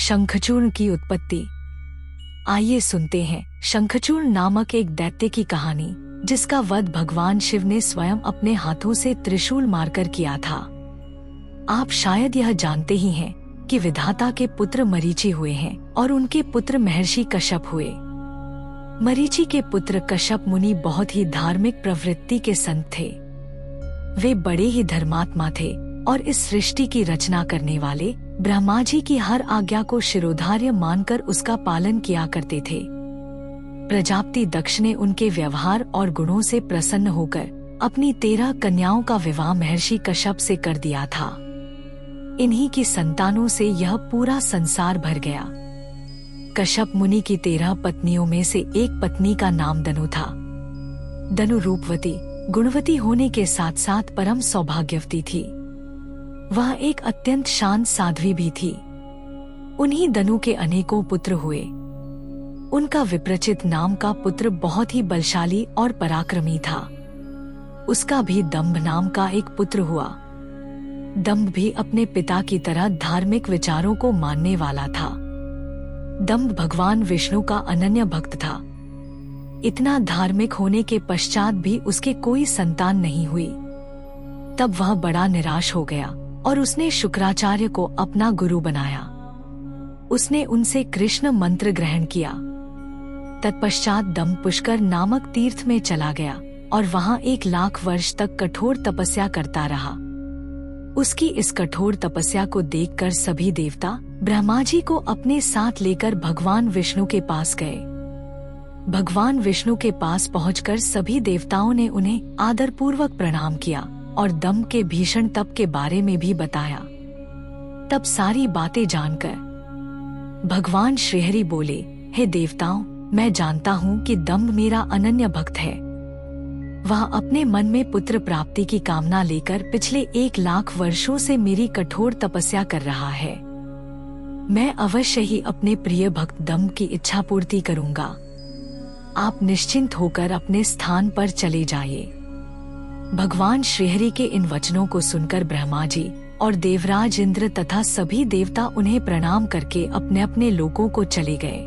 शंखचूर्ण की उत्पत्ति। आइए सुनते हैं शंखचूर्ण नामक एक दैत्य की कहानी, जिसका वध भगवान शिव ने स्वयं अपने हाथों से त्रिशूल मारकर किया था। आप शायद यह जानते ही हैं कि विधाता के पुत्र मरीचि हुए हैं और उनके पुत्र महर्षि कश्यप हुए। मरीचि के पुत्र कश्यप मुनि बहुत ही धार्मिक प्रवृत्ति के संत थे। वे बड़े ही धर्मात्मा थे और इस सृष्टि की रचना करने वाले ब्रह्मा जी की हर आज्ञा को शिरोधार्य मानकर उसका पालन किया करते थे। प्रजापति दक्ष ने उनके व्यवहार और गुणों से प्रसन्न होकर अपनी 13 कन्याओं का विवाह महर्षि कश्यप से कर दिया था। इन्हीं की संतानों से यह पूरा संसार भर गया। कश्यप मुनि की 13 पत्नियों में से एक पत्नी का नाम दनु था। दनु रूपवती, गुणवती होने के साथ साथ परम सौभाग्यवती थी। वह एक अत्यंत शांत साध्वी भी थी। उन्हीं दनु के अनेकों पुत्र हुए। उनका विप्रचित नाम का पुत्र बहुत ही बलशाली और पराक्रमी था। उसका भी दंभ नाम का एक पुत्र हुआ। दंभ भी अपने पिता की तरह धार्मिक विचारों को मानने वाला था। दंभ भगवान विष्णु का अनन्य भक्त था। इतना धार्मिक होने के पश्चात भी उसके कोई संतान नहीं हुई। तब वह बड़ा निराश हो गया और उसने शुक्राचार्य को अपना गुरु बनाया। उसने उनसे कृष्ण मंत्र ग्रहण किया। तत्पश्चात दंभ पुष्कर नामक तीर्थ में चला गया और वहां 1 लाख वर्ष तक कठोर तपस्या करता रहा। उसकी इस कठोर तपस्या को देखकर सभी देवता ब्रह्मा जी को अपने साथ लेकर भगवान विष्णु के पास गए। भगवान विष्णु के पास पहुंचकर सभी देवताओं ने उन्हें आदरपूर्वक प्रणाम किया और दंभ के भीषण तप के बारे में भी बताया। तब सारी बातें जानकर भगवान श्रीहरि बोले, हे देवताओं, मैं जानता हूँ कि दंभ मेरा अनन्य भक्त है। वह अपने मन में पुत्र प्राप्ति की कामना लेकर पिछले 1 लाख वर्षों से मेरी कठोर तपस्या कर रहा है। मैं अवश्य ही अपने प्रिय भक्त दंभ की इच्छा पूर्ति करूँगा। आप निश्चिंत होकर अपने स्थान पर चले जाइए। भगवान श्रीहरि के इन वचनों को सुनकर ब्रह्मा जी और देवराज इंद्र तथा सभी देवता उन्हें प्रणाम करके अपने अपने लोकों को चले गए।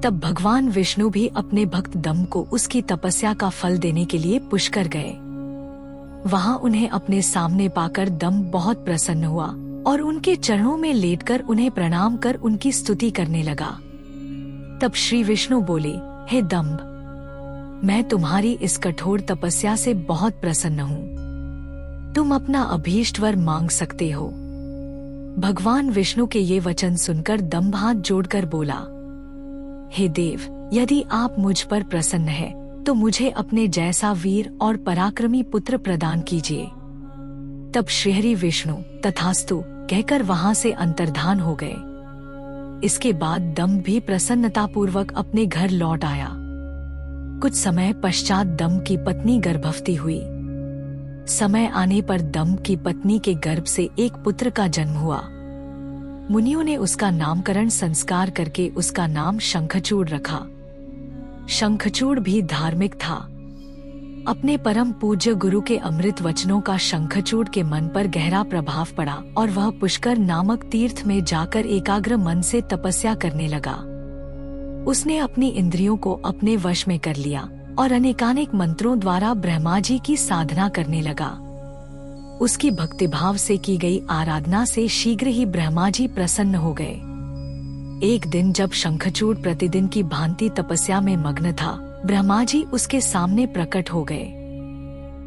तब भगवान विष्णु भी अपने भक्त दंभ को उसकी तपस्या का फल देने के लिए पुष्कर गए। वहां उन्हें अपने सामने पाकर दंभ बहुत प्रसन्न हुआ और उनके चरणों में लेटकर उन्हें प्रणाम कर उनकी स्तुति करने लगा। तब श्री विष्णु बोले, हे दंभ, मैं तुम्हारी इस कठोर तपस्या से बहुत प्रसन्न हूँ। तुम अपना अभीष्ट वर मांग सकते हो। भगवान विष्णु के ये वचन सुनकर दंभ हाथ जोड़कर बोला, हे देव, यदि आप मुझ पर प्रसन्न है तो मुझे अपने जैसा वीर और पराक्रमी पुत्र प्रदान कीजिए। तब श्रीहरि विष्णु तथास्तु कहकर वहां से अंतर्धान हो गए। इसके बाद दंभ भी प्रसन्नतापूर्वक अपने घर लौट आया। कुछ समय पश्चात दंभ की पत्नी गर्भवती हुई। समय आने पर दंभ की पत्नी के गर्भ से एक पुत्र का जन्म हुआ। मुनियों ने उसका नामकरण संस्कार करके उसका नाम शंखचूड़ रखा। शंखचूड़ भी धार्मिक था। अपने परम पूज्य गुरु के अमृत वचनों का शंखचूड़ के मन पर गहरा प्रभाव पड़ा और वह पुष्कर नामक तीर्थ में जाकर एकाग्र मन से तपस्या करने लगा। उसने अपनी इंद्रियों को अपने वश में कर लिया और अनेकानेक मंत्रों द्वारा ब्रह्मा जी की साधना करने लगा। उसकी भक्तिभाव से की गई आराधना से शीघ्र ही ब्रह्मा जी प्रसन्न हो गए। एक दिन जब शंखचूड़ प्रतिदिन की भांति तपस्या में मग्न था, ब्रह्मा जी उसके सामने प्रकट हो गए।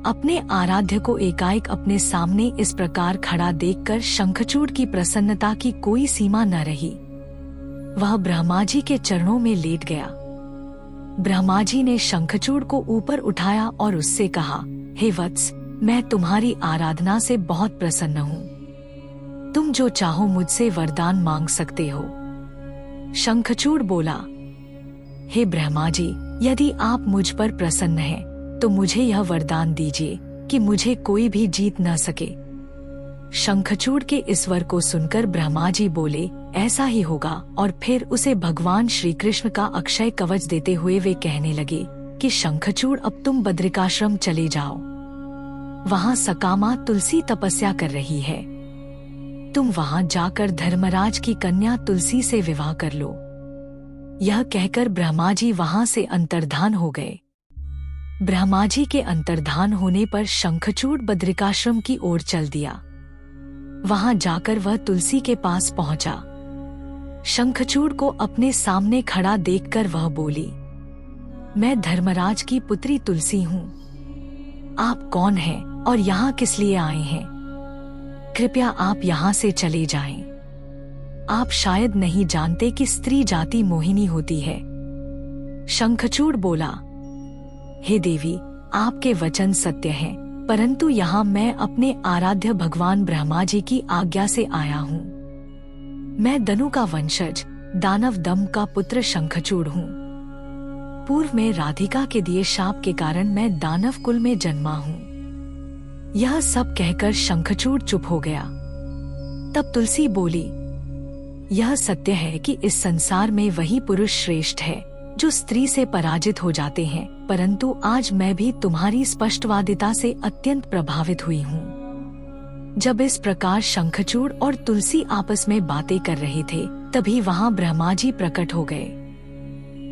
अपने आराध्य को एकाएक अपने सामने इस प्रकार खड़ा देखकर शंखचूड़ की प्रसन्नता की कोई सीमा न रही। वह ब्रह्मा जी के चरणों में लेट गया। ब्रह्मा जी ने शंखचूड़ को ऊपर उठाया और उससे कहा, हे वत्स, मैं तुम्हारी आराधना से बहुत प्रसन्न हूँ। तुम जो चाहो मुझसे वरदान मांग सकते हो। शंखचूड़ बोला, हे ब्रह्मा जी, यदि आप मुझ पर प्रसन्न हैं, तो मुझे यह वरदान दीजिए कि मुझे कोई भी जीत न सके। शंखचूड़ के इस वर को सुनकर ब्रह्मा जी बोले, ऐसा ही होगा। और फिर उसे भगवान श्री कृष्ण का अक्षय कवच देते हुए वे कहने लगे कि शंखचूड़, अब तुम बद्रिकाश्रम चले जाओ। वहां सकामा तुलसी तपस्या कर रही है। तुम वहां जाकर धर्मराज की कन्या तुलसी से विवाह कर लो। यह कहकर ब्रह्मा जी वहां से अंतर्धान हो गए। ब्रह्मा जी के अंतर्धान होने पर शंखचूड़ बद्रिकाश्रम की ओर चल दिया। वहां जाकर वह तुलसी के पास पहुंचा। शंखचूड़ को अपने सामने खड़ा देखकर वह बोली, मैं धर्मराज की पुत्री तुलसी हूँ। आप कौन हैं और यहाँ किस लिए आए हैं? कृपया आप यहाँ से चले जाएं। आप शायद नहीं जानते कि स्त्री जाति मोहिनी होती है। शंखचूड़ बोला, हे देवी, आपके वचन सत्य हैं, परंतु यहाँ मैं अपने आराध्य भगवान ब्रह्मा जी की आज्ञा से आया हूँ। मैं दनु का वंशज, दानव दम का पुत्र शंखचूड़ हूँ। पूर्व में राधिका के दिए शाप के कारण मैं दानव कुल में जन्मा हूँ। यह सब कहकर शंखचूड़ चुप हो गया। तब तुलसी बोली, यह सत्य है कि इस संसार में वही पुरुष श्रेष्ठ है जो स्त्री से पराजित हो जाते हैं, परंतु आज मैं भी तुम्हारी स्पष्टवादिता से अत्यंत प्रभावित हुई हूँ। जब इस प्रकार शंखचूड़ और तुलसी आपस में बातें कर रहे थे, तभी वहां ब्रह्मा जी प्रकट हो गए।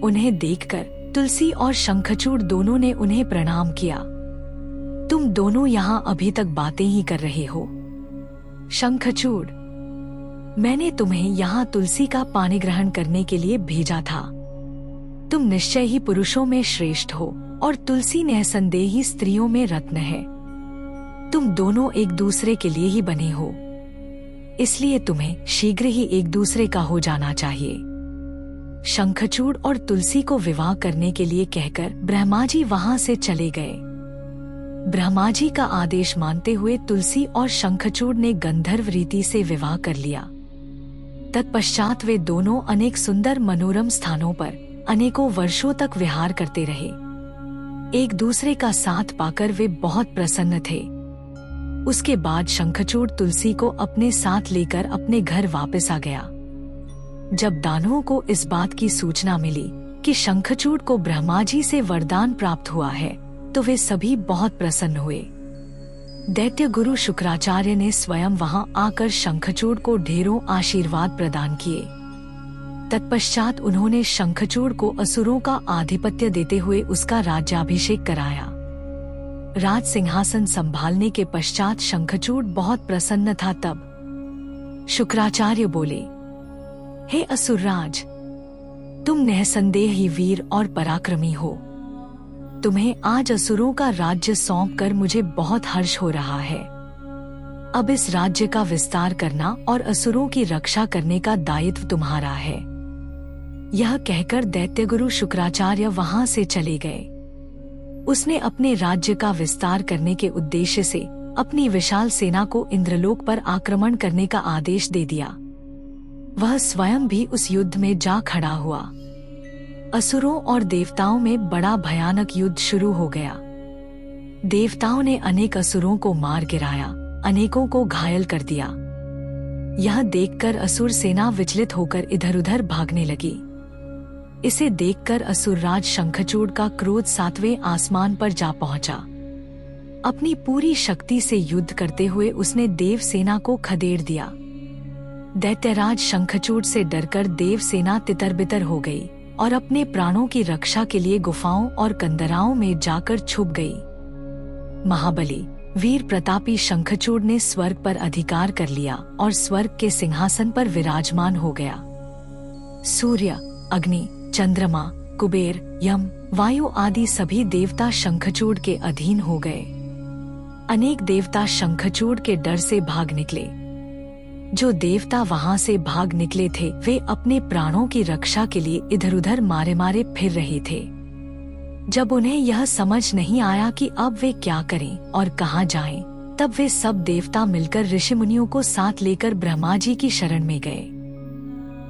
उन्हें देखकर तुलसी और शंखचूड़ दोनों ने उन्हें प्रणाम किया। तुम दोनों यहाँ अभी तक बातें ही कर रहे हो। शंखचूड़, मैंने तुम्हें यहाँ तुलसी का पानी ग्रहण करने के लिए भेजा था। तुम निश्चय ही पुरुषों में श्रेष्ठ हो और तुलसी निसंदेह ही स्त्रियों में रत्न है। तुम दोनों एक दूसरे के लिए ही बने हो, इसलिए तुम्हें शीघ्र ही एक दूसरे का हो जाना चाहिए। शंखचूड़ और तुलसी को विवाह करने के लिए कहकर ब्रह्मा जी वहां से चले गए। ब्रह्मा जी का आदेश मानते हुए तुलसी और शंखचूड़ ने गंधर्व रीति से विवाह कर लिया। तत्पश्चात वे दोनों अनेक सुंदर मनोरम स्थानों पर अनेकों वर्षों तक विहार करते रहे। एक दूसरे का साथ पाकर वे बहुत प्रसन्न थे। उसके बाद शंखचूड़ तुलसी को अपने साथ लेकर अपने घर वापस आ गया। जब दानवों को इस बात की सूचना मिली कि शंखचूड़ को ब्रह्मा जी से वरदान प्राप्त हुआ है, तो वे सभी बहुत प्रसन्न हुए। दैत्य गुरु शुक्राचार्य ने स्वयं वहां आकर शंखचूड़ को ढेरों आशीर्वाद प्रदान किए। तत्पश्चात उन्होंने शंखचूड़ को असुरों का आधिपत्य देते हुए उसका राज्याभिषेक कराया। राज सिंहासन संभालने के पश्चात शंखचूड़ बहुत प्रसन्न था। तब शुक्राचार्य बोले, हे असुरराज, तुम निसंदेह ही वीर और पराक्रमी हो। तुम्हें आज असुरों का राज्य सौंपकर मुझे बहुत हर्ष हो रहा है। अब इस राज्य का विस्तार करना और असुरों की रक्षा करने का दायित्व तुम्हारा है। यह कहकर दैत्यगुरु शुक्राचार्य वहां से चले गए। उसने अपने राज्य का विस्तार करने के उद्देश्य से अपनी विशाल सेना को इंद्रलोक पर आक्रमण करने का आदेश दे दिया। वह स्वयं भी उस युद्ध में जा खड़ा हुआ। असुरों और देवताओं में बड़ा भयानक युद्ध शुरू हो गया। देवताओं ने अनेक असुरों को मार गिराया, अनेकों को घायल कर दिया। यह देखकर असुर सेना विचलित होकर इधर-उधर भागने लगी। इसे देखकर असुरराज शंखचूड़ का क्रोध 7वें आसमान पर जा पहुंचा। अपनी पूरी शक्ति से युद्ध करते हुए उसने देव सेना को खदेड़ दिया। दैत्यराज शंखचूड़ से डरकर देव सेना तितर-बितर हो गई और अपने प्राणों की रक्षा के लिए गुफाओं और कंदराओं में जाकर छुप गई। महाबली वीर प्रतापी शंखचूड़ ने स्वर्ग पर अधिकार कर लिया और स्वर्ग के सिंहासन पर विराजमान हो गया। सूर्य, अग्नि, चंद्रमा, कुबेर, यम, वायु आदि सभी देवता शंखचूड़ के अधीन हो गए। अनेक देवता शंखचूड़ के डर से भाग निकले। जो देवता वहां से भाग निकले थे वे अपने प्राणों की रक्षा के लिए इधर-उधर मारे फिर रहे थे। जब उन्हें यह समझ नहीं आया कि अब वे क्या करें और कहां जाएं, तब वे सब देवता मिलकर ऋषि मुनियों को साथ लेकर ब्रह्मा जी की शरण में गए।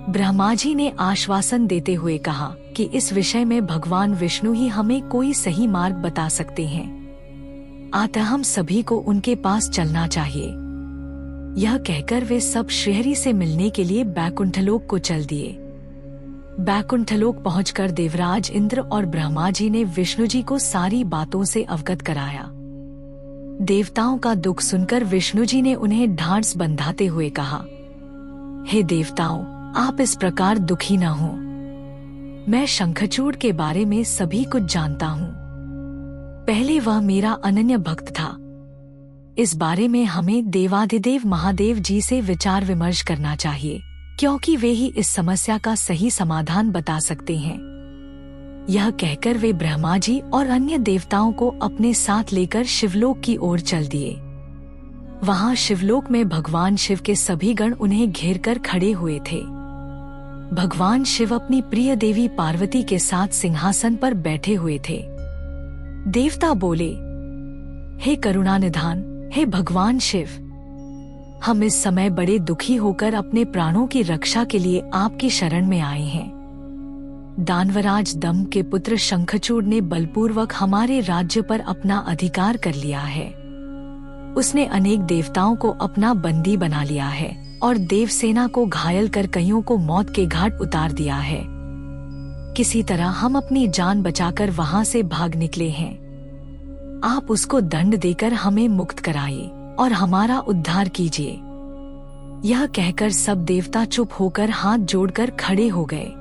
ब्रह्मा जी ने आश्वासन देते हुए कहा कि इस विषय में भगवान विष्णु ही हमें कोई सही मार्ग बता सकते हैं, अतः हम सभी को उनके पास चलना चाहिए। यह कहकर वे सब श्रीहरि से मिलने के लिए बैकुंठलोक को चल दिए। बैकुंठलोक पहुंचकर देवराज इंद्र और ब्रह्मा जी ने विष्णु जी को सारी बातों से अवगत कराया। देवताओं का दुख सुनकर विष्णु जी ने उन्हें ढांढस बंधाते हुए कहा, हे देवताओं, आप इस प्रकार दुखी न हो। मैं शंखचूड़ के बारे में सभी कुछ जानता हूँ। पहले वह मेरा अनन्य भक्त था। इस बारे में हमें देवाधिदेव महादेव जी से विचार विमर्श करना चाहिए, क्योंकि वे ही इस समस्या का सही समाधान बता सकते हैं। यह कहकर वे ब्रह्मा जी और अन्य देवताओं को अपने साथ लेकर शिवलोक की ओर चल दिए। वहां शिवलोक में भगवान शिव के सभी गण उन्हें घेरकर खड़े हुए थे। भगवान शिव अपनी प्रिय देवी पार्वती के साथ सिंहासन पर बैठे हुए थे। देवता बोले, हे करुणानिधान, हे भगवान शिव, हम इस समय बड़े दुखी होकर अपने प्राणों की रक्षा के लिए आपकी शरण में आए हैं। दानवराज दम्भ के पुत्र शंखचूड़ ने बलपूर्वक हमारे राज्य पर अपना अधिकार कर लिया है। उसने अनेक देवताओं को अपना बंदी बना लिया है और देवसेना को घायल कर कईयों को मौत के घाट उतार दिया है। किसी तरह हम अपनी जान बचाकर वहां से भाग निकले हैं। आप उसको दंड देकर हमें मुक्त कराइए और हमारा उद्धार कीजिए। यह कहकर सब देवता चुप होकर हाथ जोड़कर खड़े हो गए।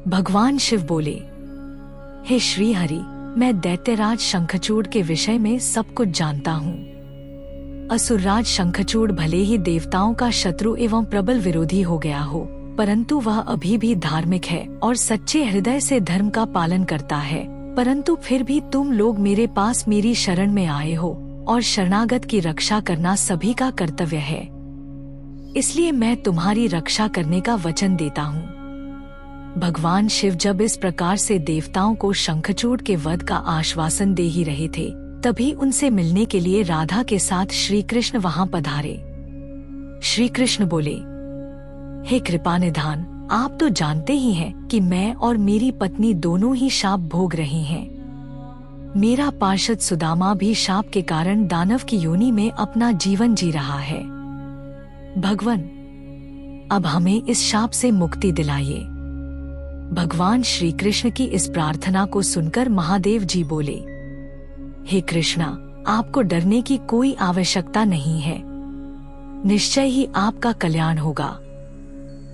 भगवान शिव बोले, हे श्री हरि, मैं दैत्यराज शंखचूड़ के विषय में सब कुछ जानता हूँ। असुरराज शंखचूड़ भले ही देवताओं का शत्रु एवं प्रबल विरोधी हो गया हो, परंतु वह अभी भी धार्मिक है और सच्चे हृदय से धर्म का पालन करता है। परंतु फिर भी तुम लोग मेरे पास मेरी शरण में आए हो और शरणागत की रक्षा करना सभी का कर्तव्य है। इसलिए मैं तुम्हारी रक्षा करने का वचन देता हूँ। भगवान शिव जब इस प्रकार से देवताओं को शंखचूड़ के वध का आश्वासन दे ही रहे थे, तभी उनसे मिलने के लिए राधा के साथ श्री कृष्ण वहां पधारे। श्री कृष्ण बोले, हे कृपानिधान, आप तो जानते ही हैं कि मैं और मेरी पत्नी दोनों ही शाप भोग रहे हैं। मेरा पार्षद सुदामा भी शाप के कारण दानव की योनि में अपना जीवन जी रहा है। भगवान, अब हमें इस शाप से मुक्ति दिलाइए। भगवान श्री कृष्ण की इस प्रार्थना को सुनकर महादेव जी बोले, हे कृष्णा, आपको डरने की कोई आवश्यकता नहीं है। निश्चय ही आपका कल्याण होगा।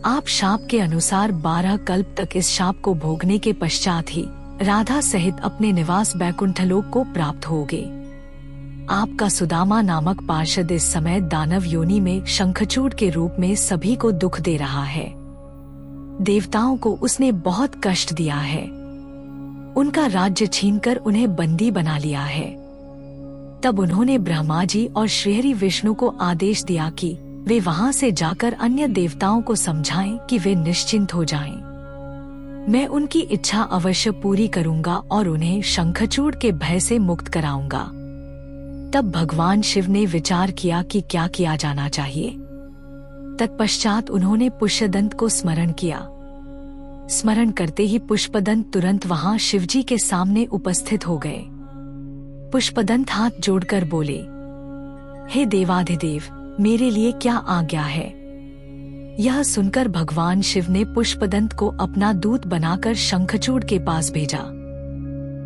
आप शाप के अनुसार 12 कल्प तक इस शाप को भोगने के पश्चात ही राधा सहित अपने निवास बैकुंठलोक को प्राप्त होगे। आपका सुदामा नामक पार्षद इस समय दानव योनि में शंखचूड़ के रूप में सभी को दुख दे रहा है। देवताओं को उसने बहुत कष्ट दिया है। उनका राज्य छीनकर उन्हें बंदी बना लिया है। तब उन्होंने ब्रह्मा जी और श्रीहरि विष्णु को आदेश दिया कि वे वहां से जाकर अन्य देवताओं को समझाएं कि वे निश्चिंत हो जाएं। मैं उनकी इच्छा अवश्य पूरी करूंगा और उन्हें शंखचूड़ के भय से मुक्त कराऊंगा। तब भगवान शिव ने विचार किया कि क्या किया जाना चाहिए। तत्पश्चात उन्होंने पुष्पदंत को स्मरण किया। स्मरण करते ही पुष्पदंत तुरंत वहां शिवजी के सामने उपस्थित हो गए। पुष्पदंत हाथ जोड़कर बोले, हे देवाधिदेव, मेरे लिए क्या आज्ञा है। यह सुनकर भगवान शिव ने पुष्पदंत को अपना दूत बनाकर शंखचूड़ के पास भेजा।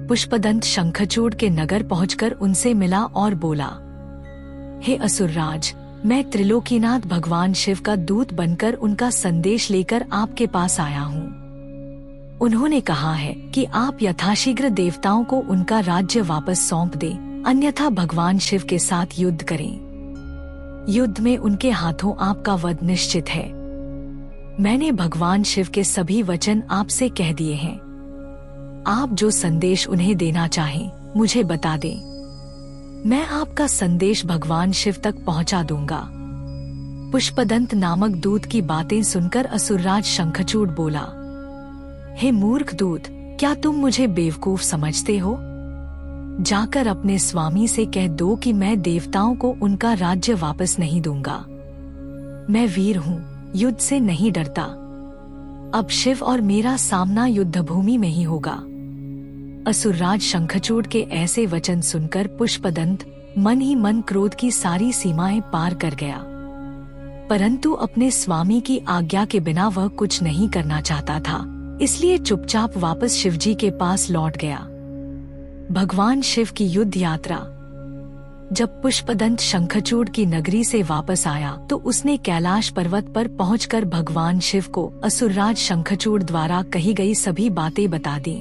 पुष्पदंत शंखचूड़ के नगर पहुंचकर उनसे मिला और बोला, हे असुरराज, मैं त्रिलोकीनाथ भगवान शिव का दूत बनकर उनका संदेश लेकर आपके पास आया हूँ। उन्होंने कहा है कि आप यथाशीघ्र देवताओं को उनका राज्य वापस सौंप दें, अन्यथा भगवान शिव के साथ युद्ध करें। युद्ध में उनके हाथों आपका वध निश्चित है। मैंने भगवान शिव के सभी वचन आपसे कह दिए हैं। आप जो संदेश उन्हें देना चाहें, मुझे बता दें। मैं आपका संदेश भगवान शिव तक पहुंचा दूंगा। पुष्पदंत नामक दूत की बातें सुनकर असुरराज शंखचूड़ बोला, हे मूर्ख दूत, क्या तुम मुझे बेवकूफ समझते हो? जाकर अपने स्वामी से कह दो कि मैं देवताओं को उनका राज्य वापस नहीं दूंगा। मैं वीर हूँ, युद्ध से नहीं डरता। अब शिव और मेरा सामना युद्ध भूमि में ही होगा। असुरराज शंखचूड़ के ऐसे वचन सुनकर पुष्पदंत मन ही मन क्रोध की सारी सीमाएं पार कर गया, परंतु अपने स्वामी की आज्ञा के बिना वह कुछ नहीं करना चाहता था, इसलिए चुपचाप वापस शिवजी के पास लौट गया। भगवान शिव की युद्ध यात्रा। जब पुष्पदंत शंखचूड़ की नगरी से वापस आया तो उसने कैलाश पर्वत पर पहुंचकर भगवान शिव को असुरराज शंखचूड़ द्वारा कही गई सभी बातें बता दी।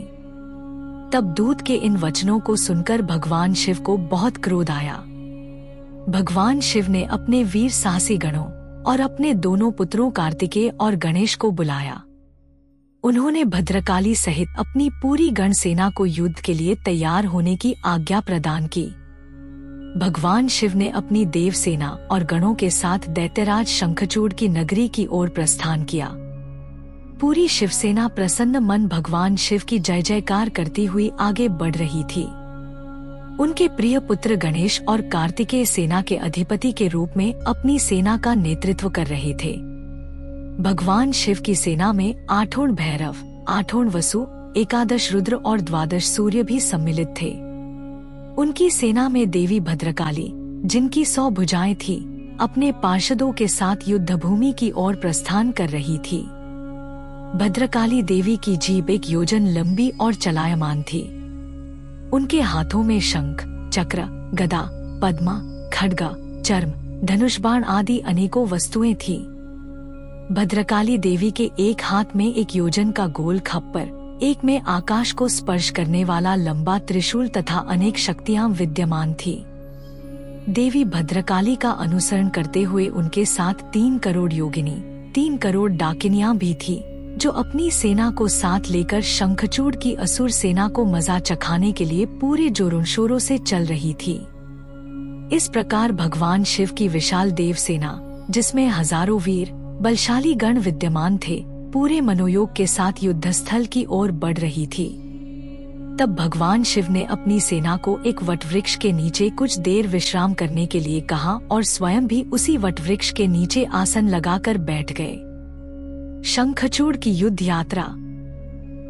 तब दूत के इन वचनों को सुनकर भगवान शिव को बहुत क्रोध आया। भगवान शिव ने अपने वीर साहसी गणों और अपने दोनों पुत्रों कार्तिकेय और गणेश को बुलाया। उन्होंने भद्रकाली सहित अपनी पूरी गण सेना को युद्ध के लिए तैयार होने की आज्ञा प्रदान की। भगवान शिव ने अपनी देव सेना और गणों के साथ दैत्यराज शंखचूड़ की नगरी की ओर प्रस्थान किया। पूरी शिवसेना प्रसन्न मन भगवान शिव की जय जयकार करती हुई आगे बढ़ रही थी। उनके प्रिय पुत्र गणेश और कार्तिकेय सेना के अधिपति के रूप में अपनी सेना का नेतृत्व कर रहे थे। भगवान शिव की सेना में 8 भैरव, 8 वसु, 11 रुद्र और 12 सूर्य भी सम्मिलित थे। उनकी सेना में देवी भद्रकाली, जिनकी 100 भुजाएं थी, अपने पार्षदों के साथ युद्ध भूमि की ओर प्रस्थान कर रही थी। भद्रकाली देवी की जीभ 1 योजन लंबी और चलायमान थी। उनके हाथों में शंख, चक्र, गदा, पद्मा, खड्गा, चर्म, धनुष बाण आदि अनेकों वस्तुएं थीं। भद्रकाली देवी के एक हाथ में 1 योजन का गोल खप्पर, एक में आकाश को स्पर्श करने वाला लंबा त्रिशूल तथा अनेक शक्तियां विद्यमान थी। देवी भद्रकाली का अनुसरण करते हुए उनके साथ 3 करोड़ योगिनी, 3 करोड़ डाकिनियां भी थी, जो अपनी सेना को साथ लेकर शंखचूड़ की असुर सेना को मजा चखाने के लिए पूरे जोरों शोरों से चल रही थी। इस प्रकार भगवान शिव की विशाल देव सेना, जिसमें हजारों वीर बलशाली गण विद्यमान थे, पूरे मनोयोग के साथ युद्धस्थल की ओर बढ़ रही थी। तब भगवान शिव ने अपनी सेना को एक वटवृक्ष के नीचे कुछ देर विश्राम करने के लिए कहा और स्वयं भी उसी वटवृक्ष के नीचे आसन लगाकर बैठ गए। शंखचूड़ की युद्ध यात्रा।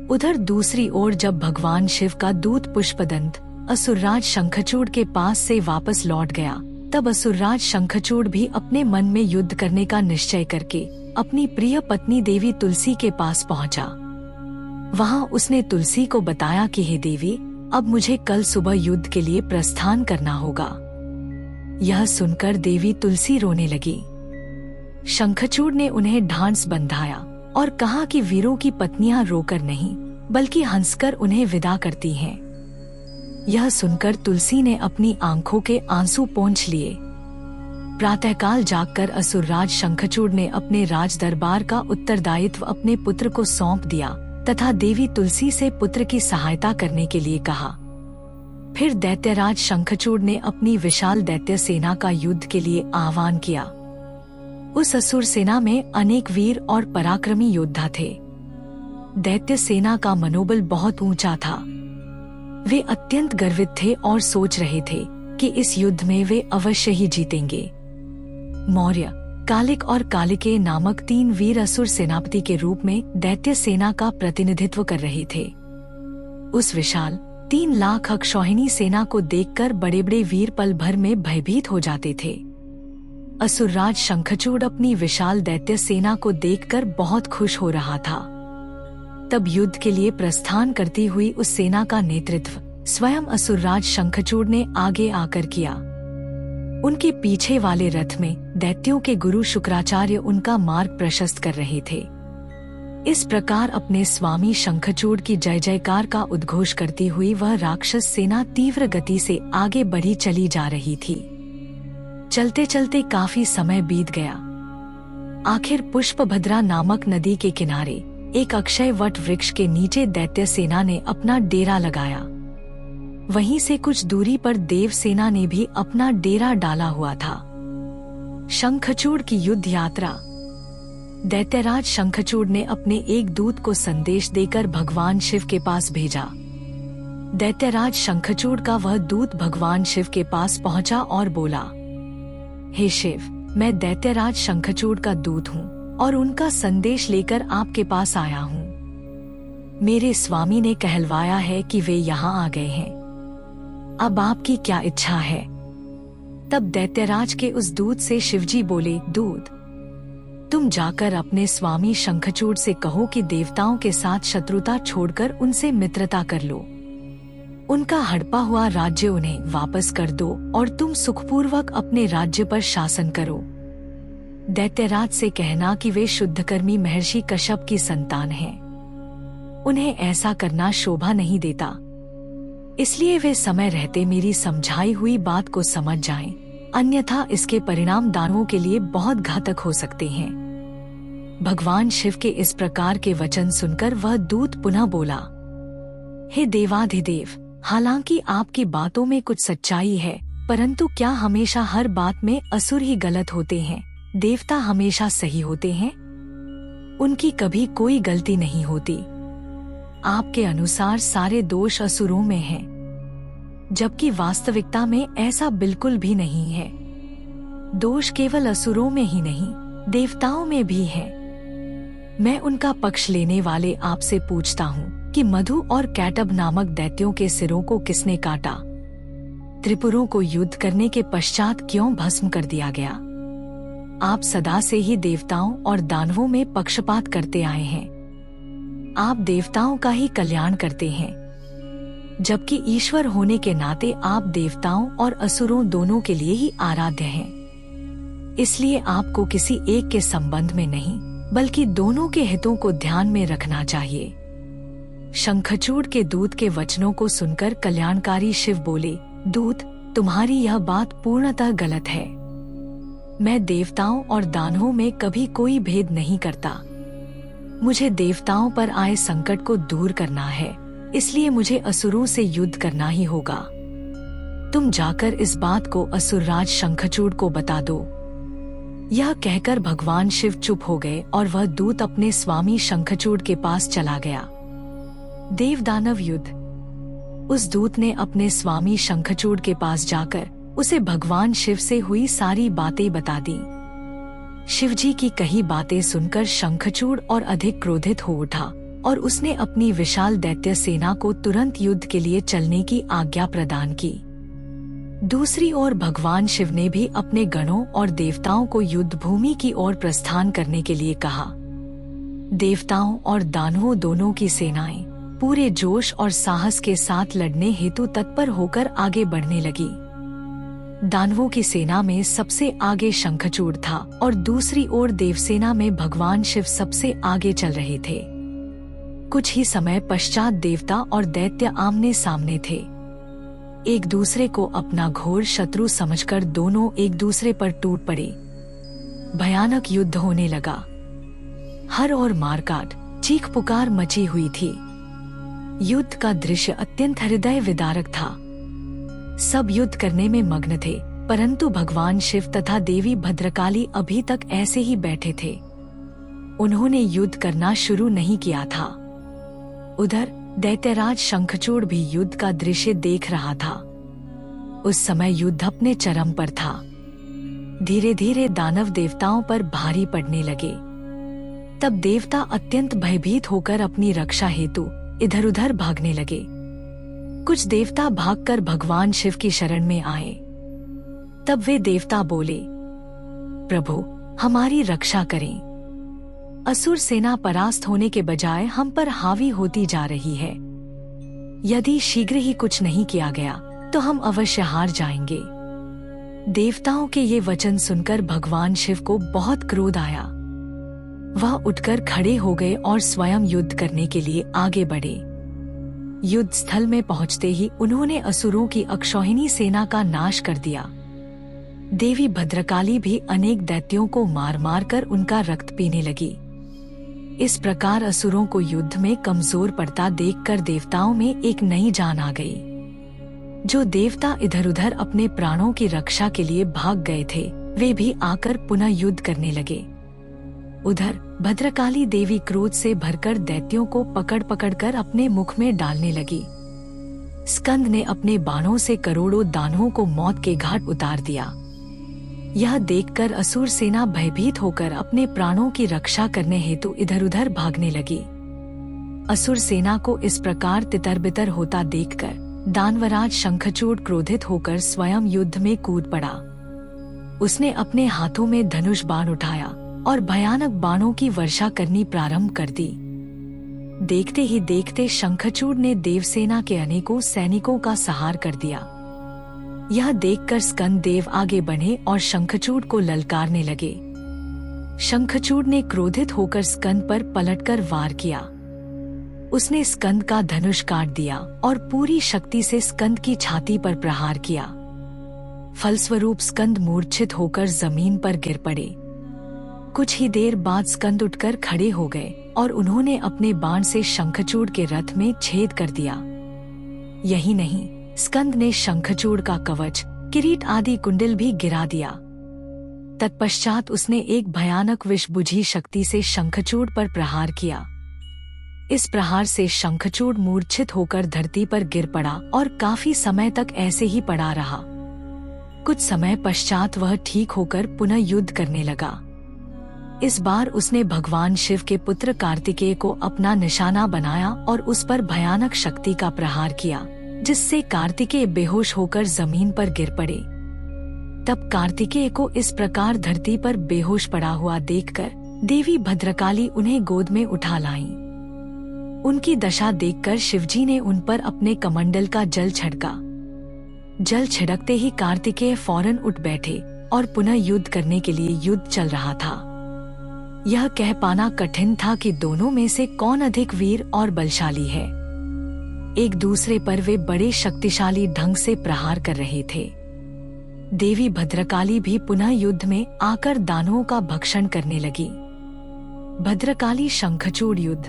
उधर दूसरी ओर जब भगवान शिव का दूत पुष्पदंत असुरराज शंखचूड़ के पास से वापस लौट गया, तब असुरराज शंखचूड़ भी अपने मन में युद्ध करने का निश्चय करके अपनी प्रिय पत्नी देवी तुलसी के पास पहुंचा। वहां उसने तुलसी को बताया कि हे देवी, अब मुझे कल सुबह युद्ध के लिए प्रस्थान करना होगा। यह सुनकर देवी तुलसी रोने लगी। शंखचूड़ ने उन्हें ढांढस बंधाया और कहा कि वीरों की पत्नियां रोकर नहीं बल्कि हंसकर उन्हें विदा करती हैं। यह सुनकर तुलसी ने अपनी आंखों के आंसू पोंछ लिए। प्रातःकाल जागकर असुरराज शंखचूड़ ने अपने राज दरबार का उत्तरदायित्व अपने पुत्र को सौंप दिया तथा देवी तुलसी से पुत्र की सहायता करने के लिए कहा। फिर दैत्यराज शंखचूड़ ने अपनी विशाल दैत्य सेना का युद्ध के लिए आह्वान किया। उस असुर सेना में अनेक वीर और पराक्रमी योद्धा थे। दैत्य सेना का मनोबल बहुत ऊंचा था। वे अत्यंत गर्वित थे और सोच रहे थे कि इस युद्ध में वे अवश्य ही जीतेंगे। मौर्य, कालिक और कालिकेय नामक 3 वीर असुर सेनापति के रूप में दैत्य सेना का प्रतिनिधित्व कर रहे थे। उस विशाल 3 लाख अक्षौहिणी सेना को देखकर बड़े बड़े वीर पल भर में भयभीत हो जाते थे। असुरराज शंखचूड़ अपनी विशाल दैत्य सेना को देखकर बहुत खुश हो रहा था। तब युद्ध के लिए प्रस्थान करती हुई उस सेना का नेतृत्व स्वयं असुरराज शंखचूड़ ने आगे आकर किया। उनके पीछे वाले रथ में दैत्यों के गुरु शुक्राचार्य उनका मार्ग प्रशस्त कर रहे थे। इस प्रकार अपने स्वामी शंखचूड़ की जय जयकार का उद्घोष करती हुई वह राक्षस सेना तीव्र गति से आगे बढ़ी चली जा रही थी। चलते चलते काफी समय बीत गया। आखिर पुष्पभद्रा नामक नदी के किनारे एक अक्षय वट वृक्ष के नीचे दैत्य सेना ने अपना डेरा लगाया। वहीं से कुछ दूरी पर देव सेना ने भी अपना डेरा डाला हुआ था। शंखचूड़ की युद्ध यात्रा। दैत्यराज शंखचूड़ ने अपने एक दूत को संदेश देकर भगवान शिव के पास भेजा। दैत्यराज शंखचूड़ का वह दूत भगवान शिव के पास पहुंचा और बोला, हे शिव, मैं दैत्यराज शंखचूड़ का दूत हूँ और उनका संदेश लेकर आपके पास आया हूँ। मेरे स्वामी ने कहलवाया है कि वे यहाँ आ गए हैं। अब आपकी क्या इच्छा है? तब दैत्यराज के उस दूत से शिवजी बोले, दूत, तुम जाकर अपने स्वामी शंखचूड़ से कहो कि देवताओं के साथ शत्रुता छोड़कर उनसे मित्रता कर लो। उनका हड़पा हुआ राज्य उन्हें वापस कर दो और तुम सुखपूर्वक अपने राज्य पर शासन करो। दैत्यराज से कहना कि वे शुद्धकर्मी महर्षि कश्यप की संतान हैं। उन्हें ऐसा करना शोभा नहीं देता, इसलिए वे समय रहते मेरी समझाई हुई बात को समझ जाएं, अन्यथा इसके परिणाम दानवों के लिए बहुत घातक हो सकते हैं। भगवान शिव के इस प्रकार के वचन सुनकर वह दूत पुनः बोला, हे देवाधिदेव, हालांकि आपकी बातों में कुछ सच्चाई है, परंतु क्या हमेशा हर बात में असुर ही गलत होते हैं? देवता हमेशा सही होते हैं? उनकी कभी कोई गलती नहीं होती। आपके अनुसार सारे दोष असुरों में हैं, जबकि वास्तविकता में ऐसा बिल्कुल भी नहीं है। दोष केवल असुरों में ही नहीं, देवताओं में भी है। मैं उनका पक्ष लेने वाले आपसे पूछता हूँ कि मधु और कैटब नामक दैत्यों के सिरों को किसने काटा? त्रिपुरों को युद्ध करने के पश्चात क्यों भस्म कर दिया गया? आप सदा से ही देवताओं और दानवों में पक्षपात करते आए हैं। आप देवताओं का ही कल्याण करते हैं, जबकि ईश्वर होने के नाते आप देवताओं और असुरों दोनों के लिए ही आराध्य हैं। इसलिए आपको किसी एक के संबंध में नहीं, बल्कि दोनों के हितों को ध्यान में रखना चाहिए। शंखचूड़ के दूत के वचनों को सुनकर कल्याणकारी शिव बोले, दूत, तुम्हारी यह बात पूर्णतः गलत है। मैं देवताओं और दानवों में कभी कोई भेद नहीं करता। मुझे देवताओं पर आए संकट को दूर करना है, इसलिए मुझे असुरों से युद्ध करना ही होगा। तुम जाकर इस बात को असुरराज शंखचूड़ को बता दो। यह कहकर भगवान शिव चुप हो गए और वह दूत अपने स्वामी शंखचूड़ के पास चला गया। देवदानव युद्ध। उस दूत ने अपने स्वामी शंखचूड़ के पास जाकर उसे भगवान शिव से हुई सारी बातें बता दी। शिवजी की कही बातें सुनकर शंखचूड़ और अधिक क्रोधित हो उठा और उसने अपनी विशाल दैत्य सेना को तुरंत युद्ध के लिए चलने की आज्ञा प्रदान की। दूसरी ओर भगवान शिव ने भी अपने गणों और देवताओं को युद्ध भूमि की ओर प्रस्थान करने के लिए कहा। देवताओं और दानवों दोनों की सेनाएं पूरे जोश और साहस के साथ लड़ने हेतु तत्पर होकर आगे बढ़ने लगी। दानवों की सेना में सबसे आगे शंखचूड़ था और दूसरी ओर देवसेना में भगवान शिव सबसे आगे चल रहे थे। कुछ ही समय पश्चात देवता और दैत्य आमने सामने थे। एक दूसरे को अपना घोर शत्रु समझकर दोनों एक दूसरे पर टूट पड़े। भयानक युद्ध होने लगा। हर ओर मारकाट, चीख पुकार मची हुई थी। युद्ध का दृश्य अत्यंत हृदय विदारक था। सब युद्ध करने में मग्न थे, परंतु भगवान शिव तथा देवी भद्रकाली अभी तक ऐसे ही बैठे थे। उन्होंने युद्ध करना शुरू नहीं किया था। उधर दैत्यराज शंखचूड़ भी युद्ध का दृश्य देख रहा था। उस समय युद्ध अपने चरम पर था। धीरे धीरे दानव देवताओं पर भारी पड़ने लगे। तब देवता अत्यंत भयभीत होकर अपनी रक्षा हेतु इधर उधर भागने लगे। कुछ देवता भागकर भगवान शिव की शरण में आए। तब वे देवता बोले, प्रभु, हमारी रक्षा करें। असुर सेना परास्त होने के बजाय हम पर हावी होती जा रही है। यदि शीघ्र ही कुछ नहीं किया गया तो हम अवश्य हार जाएंगे। देवताओं के ये वचन सुनकर भगवान शिव को बहुत क्रोध आया। वह उठकर खड़े हो गए और स्वयं युद्ध करने के लिए आगे बढ़े। युद्ध स्थल में पहुंचते ही उन्होंने असुरों की अक्षौहिणी सेना का नाश कर दिया। देवी भद्रकाली भी अनेक दैत्यों को मार मार कर उनका रक्त पीने लगी। इस प्रकार असुरों को युद्ध में कमजोर पड़ता देखकर देवताओं में एक नई जान आ गई। जो देवता इधर उधर अपने प्राणों की रक्षा के लिए भाग गए थे, वे भी आकर पुनः युद्ध करने लगे। उधर भद्रकाली देवी क्रोध से भरकर दैत्यों को पकड़ पकड़कर अपने मुख में डालने लगी। स्कंद ने अपने बाणों से करोड़ों दानवों को मौत के घाट उतार दिया। यह देखकर असुर सेना भयभीत होकर अपने प्राणों की रक्षा करने हेतु इधर उधर भागने लगी। असुर सेना को इस प्रकार तितर बितर होता देखकर दानवराज शंखचूड़ क्रोधित होकर स्वयं युद्ध में कूद पड़ा। उसने अपने हाथों में धनुष बाण उठाया और भयानक बाणों की वर्षा करनी प्रारंभ कर दी। देखते ही देखते शंखचूड़ ने देवसेना के अनेकों सैनिकों का संहार कर दिया। यह देखकर स्कंद देव आगे बढ़े और शंखचूड़ को ललकारने लगे। शंखचूड़ ने क्रोधित होकर स्कंद पर पलटकर वार किया। उसने स्कंद का धनुष काट दिया और पूरी शक्ति से स्कंद की छाती पर प्रहार किया। फलस्वरूप स्कंद मूर्छित होकर जमीन पर गिर पड़े। कुछ ही देर बाद स्कंद उठकर खड़े हो गए और उन्होंने अपने बाण से शंखचूड़ के रथ में छेद कर दिया। यही नहीं, स्कंद ने शंखचूड़ का कवच, किरीट आदि कुंडल भी गिरा दिया। तत्पश्चात उसने एक भयानक विषबुझी शक्ति से शंखचूड़ पर प्रहार किया। इस प्रहार से शंखचूड़ मूर्छित होकर धरती पर गिर पड़ा और काफी समय तक ऐसे ही पड़ा रहा। कुछ समय पश्चात वह ठीक होकर पुनः युद्ध करने लगा। इस बार उसने भगवान शिव के पुत्र कार्तिकेय को अपना निशाना बनाया और उस पर भयानक शक्ति का प्रहार किया, जिससे कार्तिकेय बेहोश होकर जमीन पर गिर पड़े। तब कार्तिकेय को इस प्रकार धरती पर बेहोश पड़ा हुआ देखकर देवी भद्रकाली उन्हें गोद में उठा लाईं। उनकी दशा देखकर शिवजी ने उन पर अपने कमंडल का जल छिड़का। जल छिड़कते ही कार्तिकेय फौरन उठ बैठे और पुनः युद्ध करने के लिए युद्ध चल रहा था। यह कह पाना कठिन था कि दोनों में से कौन अधिक वीर और बलशाली है। एक दूसरे पर वे बड़े शक्तिशाली ढंग से प्रहार कर रहे थे। देवी भद्रकाली भी पुनः युद्ध में आकर दानवों का भक्षण करने लगी। भद्रकाली शंखचूड़ युद्ध।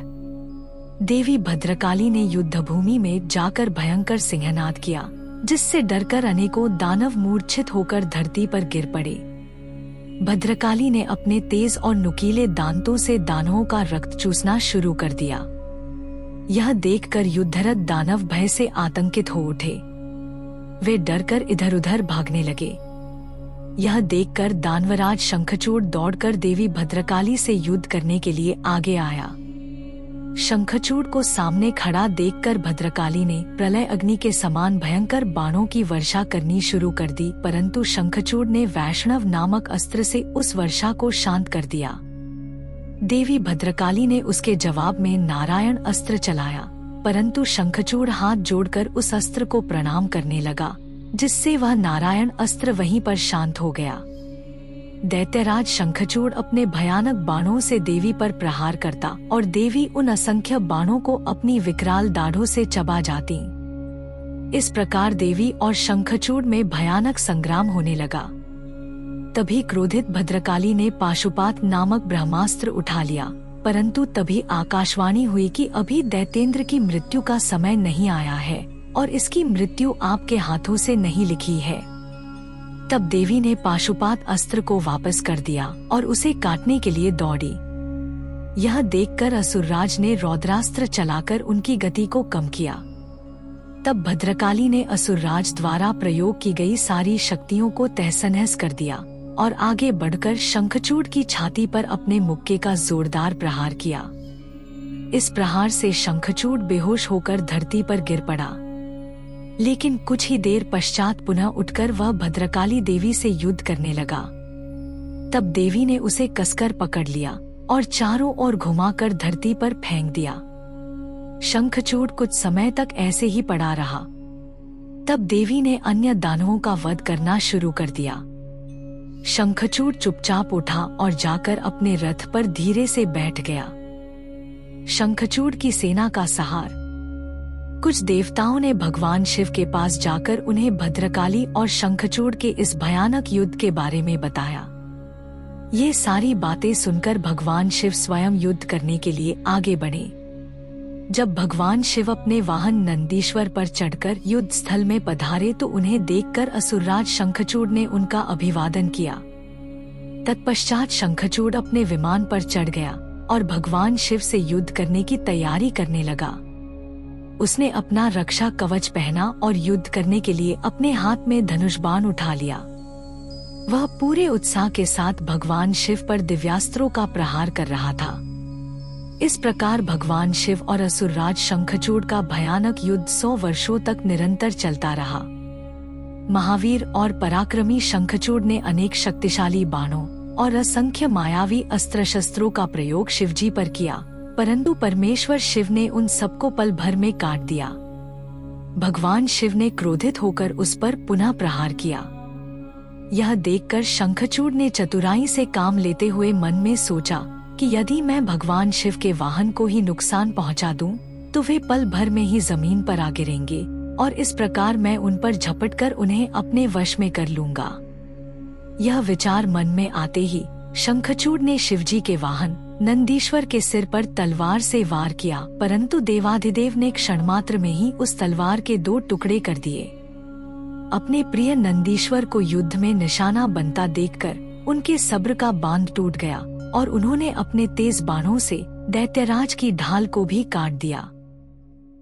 देवी भद्रकाली ने युद्ध भूमि में जाकर भयंकर सिंहनाद किया, जिससे डरकर अनेकों दानव मूर्छित होकर धरती पर गिर पड़े। भद्रकाली ने अपने तेज और नुकीले दांतों से दानवों का रक्त चूसना शुरू कर दिया। यह देखकर युद्धरत दानव भय से आतंकित हो उठे। वे डरकर इधर उधर भागने लगे। यह देखकर दानवराज शंखचूड़ दौड़कर देवी भद्रकाली से युद्ध करने के लिए आगे आया। शंखचूड़ को सामने खड़ा देखकर भद्रकाली ने प्रलय अग्नि के समान भयंकर बाणों की वर्षा करनी शुरू कर दी, परंतु शंखचूड़ ने वैष्णव नामक अस्त्र से उस वर्षा को शांत कर दिया। देवी भद्रकाली ने उसके जवाब में नारायण अस्त्र चलाया, परंतु शंखचूड़ हाथ जोड़कर उस अस्त्र को प्रणाम करने लगा, जिससे वह नारायण अस्त्र वहीं पर शांत हो गया। दैत्यराज शंखचूड़ अपने भयानक बाणों से देवी पर प्रहार करता और देवी उन असंख्य बाणों को अपनी विकराल दाढ़ों से चबा जाती। इस प्रकार देवी और शंखचूड़ में भयानक संग्राम होने लगा। तभी क्रोधित भद्रकाली ने पाशुपात नामक ब्रह्मास्त्र उठा लिया, परंतु तभी आकाशवाणी हुई कि अभी दैत्येंद्र की मृत्यु का समय नहीं आया है और इसकी मृत्यु आपके हाथों से नहीं लिखी है। तब देवी ने पाशुपात अस्त्र को वापस कर दिया और उसे काटने के लिए दौड़ी। यह देखकर असुरराज ने रौद्रास्त्र चलाकर उनकी गति को कम किया। तब भद्रकाली ने असुरराज द्वारा प्रयोग की गई सारी शक्तियों को तहस-नहस कर दिया और आगे बढ़कर शंखचूड़ की छाती पर अपने मुक्के का जोरदार प्रहार किया। इस प्रहार से शंखचूड़ बेहोश होकर धरती पर गिर पड़ा, लेकिन कुछ ही देर पश्चात पुनः उठकर वह भद्रकाली देवी से युद्ध करने लगा। तब देवी ने उसे कसकर पकड़ लिया और चारों ओर घुमाकर धरती पर फेंक दिया। शंखचूड़ कुछ समय तक ऐसे ही पड़ा रहा। तब देवी ने अन्य दानवों का वध करना शुरू कर दिया। शंखचूड़ चुपचाप उठा और जाकर अपने रथ पर धीरे से बैठ गया। शंखचूड़ की सेना का सहार। कुछ देवताओं ने भगवान शिव के पास जाकर उन्हें भद्रकाली और शंखचूड़ के इस भयानक युद्ध के बारे में बताया। ये सारी बातें सुनकर भगवान शिव स्वयं युद्ध करने के लिए आगे बढ़े। जब भगवान शिव अपने वाहन नंदीश्वर पर चढ़कर युद्ध स्थल में पधारे तो उन्हें देखकर असुरराज शंखचूड़ ने उनका अभिवादन किया। तत्पश्चात शंखचूड़ अपने विमान पर चढ़ गया और भगवान शिव से युद्ध करने की तैयारी करने लगा। उसने अपना रक्षा कवच पहना और युद्ध करने के लिए अपने हाथ में धनुष बाण उठा लिया। वह पूरे उत्साह के साथ भगवान शिव पर दिव्यास्त्रों का प्रहार कर रहा था। इस प्रकार भगवान शिव और असुरराज शंखचूड़ का भयानक युद्ध 100 वर्षों तक निरंतर चलता रहा। महावीर और पराक्रमी शंखचूड़ ने अनेक शक्तिशाली बाणों और असंख्य मायावी अस्त्र शस्त्रों का प्रयोग शिवजी पर किया, परंतु परमेश्वर शिव ने उन सबको पल भर में काट दिया। भगवान शिव ने क्रोधित होकर उस पर पुनः प्रहार किया। यह देखकर शंखचूड़ ने चतुराई से काम लेते हुए मन में सोचा कि यदि मैं भगवान शिव के वाहन को ही नुकसान पहुंचा दूं, तो वे पल भर में ही जमीन पर आ गिरेंगे और इस प्रकार मैं उन पर झपटकर उन्हें अपने वश में कर लूंगा। यह विचार मन में आते ही शंखचूड़ ने शिवजी के वाहन नंदीश्वर के सिर पर तलवार से वार किया, परंतु देवाधिदेव ने क्षणमात्र में ही उस तलवार के 2 टुकड़े कर दिए। अपने प्रिय नंदीश्वर को युद्ध में निशाना बनता देखकर उनके सब्र का बांध टूट गया और उन्होंने अपने तेज बाणों से दैत्यराज की ढाल को भी काट दिया।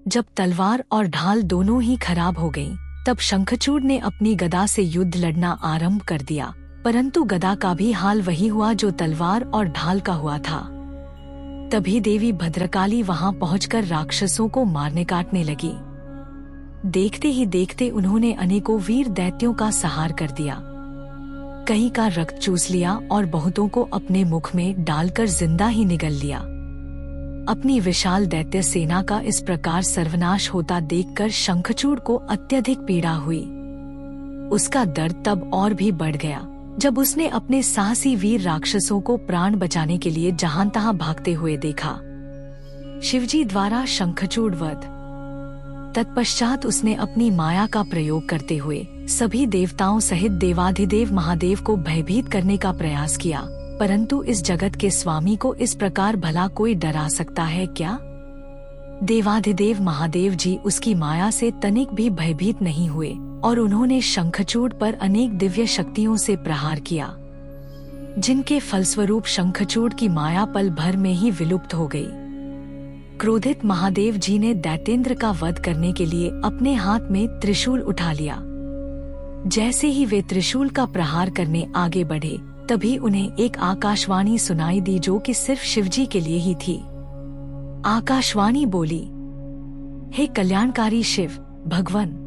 जब तलवार और ढाल दोनों ही खराब हो गईं, तब शंखचूड़ ने अपनी गदा से युद्ध लड़ना आरंभ कर दिया, परंतु गदा का भी हाल वही हुआ जो तलवार और ढाल का हुआ था। तभी देवी भद्रकाली वहां पहुंचकर राक्षसों को मारने काटने लगी। देखते ही देखते उन्होंने अनेकों वीर दैत्यों का संहार कर दिया। कई का रक्त चूस लिया और बहुतों को अपने मुख में डालकर जिंदा ही निगल लिया। अपनी विशाल दैत्य सेना का इस प्रकार सर्वनाश होता देखकर शंखचूड़ को अत्यधिक पीड़ा हुई। उसका दर्द तब और भी बढ़ गया जब उसने अपने साहसी वीर राक्षसों को प्राण बचाने के लिए जहां तहां भागते हुए देखा। शिवजी द्वारा शंखचूड़ वध। तत्पश्चात उसने अपनी माया का प्रयोग करते हुए सभी देवताओं सहित देवाधिदेव महादेव को भयभीत करने का प्रयास किया, परंतु इस जगत के स्वामी को इस प्रकार भला कोई डरा सकता है क्या? देवाधिदेव महादेव जी उसकी माया से तनिक भी भयभीत नहीं हुए और उन्होंने शंखचूड़ पर अनेक दिव्य शक्तियों से प्रहार किया, जिनके फलस्वरूप शंखचूड़ की माया पल भर में ही विलुप्त हो गई। क्रोधित महादेव जी ने दैत्येंद्र का वध करने के लिए अपने हाथ में त्रिशूल उठा लिया। जैसे ही वे त्रिशूल का प्रहार करने आगे बढ़े, तभी उन्हें एक आकाशवाणी सुनाई दी जो कि सिर्फ शिवजी के लिए ही थी। आकाशवाणी बोली, हे कल्याणकारी शिव भगवान,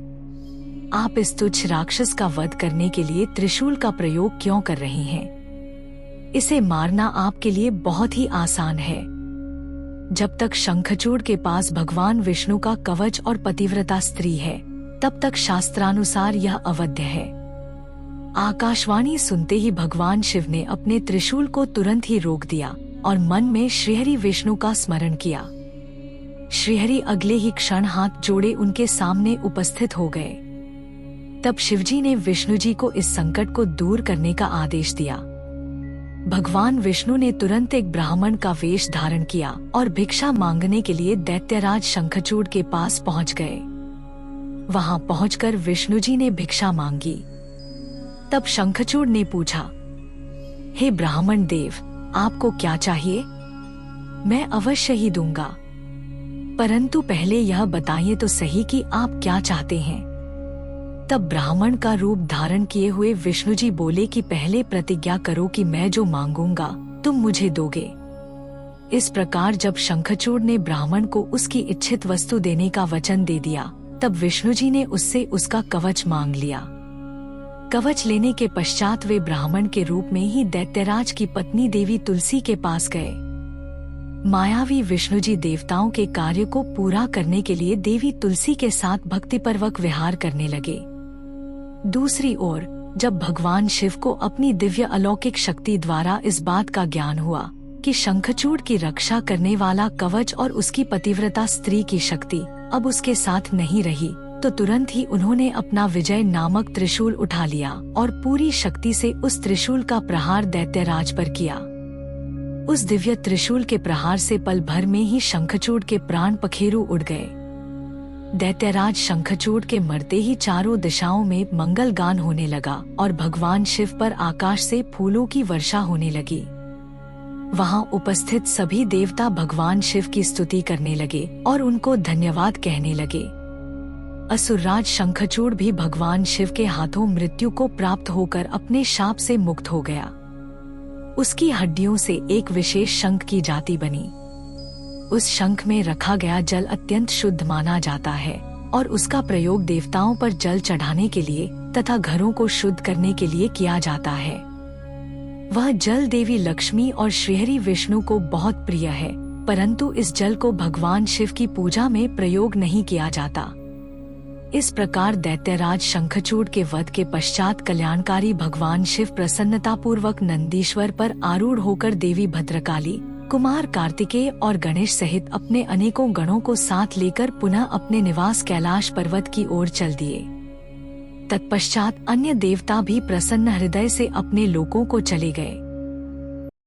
आप इस तुच्छ राक्षस का वध करने के लिए त्रिशूल का प्रयोग क्यों कर रहे हैं? इसे मारना आपके लिए बहुत ही आसान है। जब तक शंखचूड़ के पास भगवान विष्णु का कवच और पतिव्रता स्त्री है, तब तक शास्त्रानुसार यह अवध्य है। आकाशवाणी सुनते ही भगवान शिव ने अपने त्रिशूल को तुरंत ही रोक दिया और मन में श्रीहरि विष्णु का स्मरण किया। श्रीहरि अगले ही क्षण हाथ जोड़े उनके सामने उपस्थित हो गए। तब शिवजी ने विष्णु जी को इस संकट को दूर करने का आदेश दिया। भगवान विष्णु ने तुरंत एक ब्राह्मण का वेश धारण किया और भिक्षा मांगने के लिए दैत्यराज शंखचूड़ के पास पहुंच गए। वहां पहुंचकर विष्णु जी ने भिक्षा मांगी। तब शंखचूड़ ने पूछा, हे ब्राह्मण देव, आपको क्या चाहिए? मैं अवश्य ही दूंगा, परंतु पहले यह बताइए तो सही कि आप क्या चाहते हैं। तब ब्राह्मण का रूप धारण किए हुए विष्णु जी बोले कि पहले प्रतिज्ञा करो कि मैं जो मांगूंगा तुम मुझे दोगे। इस प्रकार जब शंखचूड़ ने ब्राह्मण को उसकी इच्छित वस्तु देने का वचन दे दिया, तब विष्णु जी ने उससे उसका कवच मांग लिया। कवच लेने के पश्चात वे ब्राह्मण के रूप में ही दैत्यराज की पत्नी देवी तुलसी के पास गए। मायावी विष्णु जी देवताओं के कार्य को पूरा करने के लिए देवी तुलसी के साथ भक्तिपूर्वक विहार करने लगे। दूसरी ओर जब भगवान शिव को अपनी दिव्य अलौकिक शक्ति द्वारा इस बात का ज्ञान हुआ कि शंखचूड़ की रक्षा करने वाला कवच और उसकी पतिव्रता स्त्री की शक्ति अब उसके साथ नहीं रही, तो तुरंत ही उन्होंने अपना विजय नामक त्रिशूल उठा लिया और पूरी शक्ति से उस त्रिशूल का प्रहार दैत्यराज पर किया। उस दिव्य त्रिशूल के प्रहार से पल भर में ही शंखचूड़ के प्राण पखेरु उड़ गए। दैत्यराज शंखचूड़ के मरते ही चारों दिशाओं में मंगल गान होने लगा और भगवान शिव पर आकाश से फूलों की वर्षा होने लगी। वहां उपस्थित सभी देवता भगवान शिव की स्तुति करने लगे और उनको धन्यवाद कहने लगे। असुरराज शंखचूड़ भी भगवान शिव के हाथों मृत्यु को प्राप्त होकर अपने शाप से मुक्त हो गया। उसकी हड्डियों से एक विशेष शंख की जाति बनी। उस शंख में रखा गया जल अत्यंत शुद्ध माना जाता है और उसका प्रयोग देवताओं पर जल चढ़ाने के लिए तथा घरों को शुद्ध करने के लिए किया जाता है। वह जल देवी लक्ष्मी और श्रीहरि विष्णु को बहुत प्रिय है, परंतु इस जल को भगवान शिव की पूजा में प्रयोग नहीं किया जाता। इस प्रकार दैत्यराज शंखचूड़ के वध के पश्चात कल्याणकारी भगवान शिव प्रसन्नतापूर्वक नंदीश्वर पर आरूढ़ होकर देवी भद्रकाली, कुमार कार्तिकेय और गणेश सहित अपने अनेकों गणों को साथ लेकर पुनः अपने निवास कैलाश पर्वत की ओर चल दिए। तत्पश्चात अन्य देवता भी प्रसन्न हृदय से अपने लोकों को चले गए।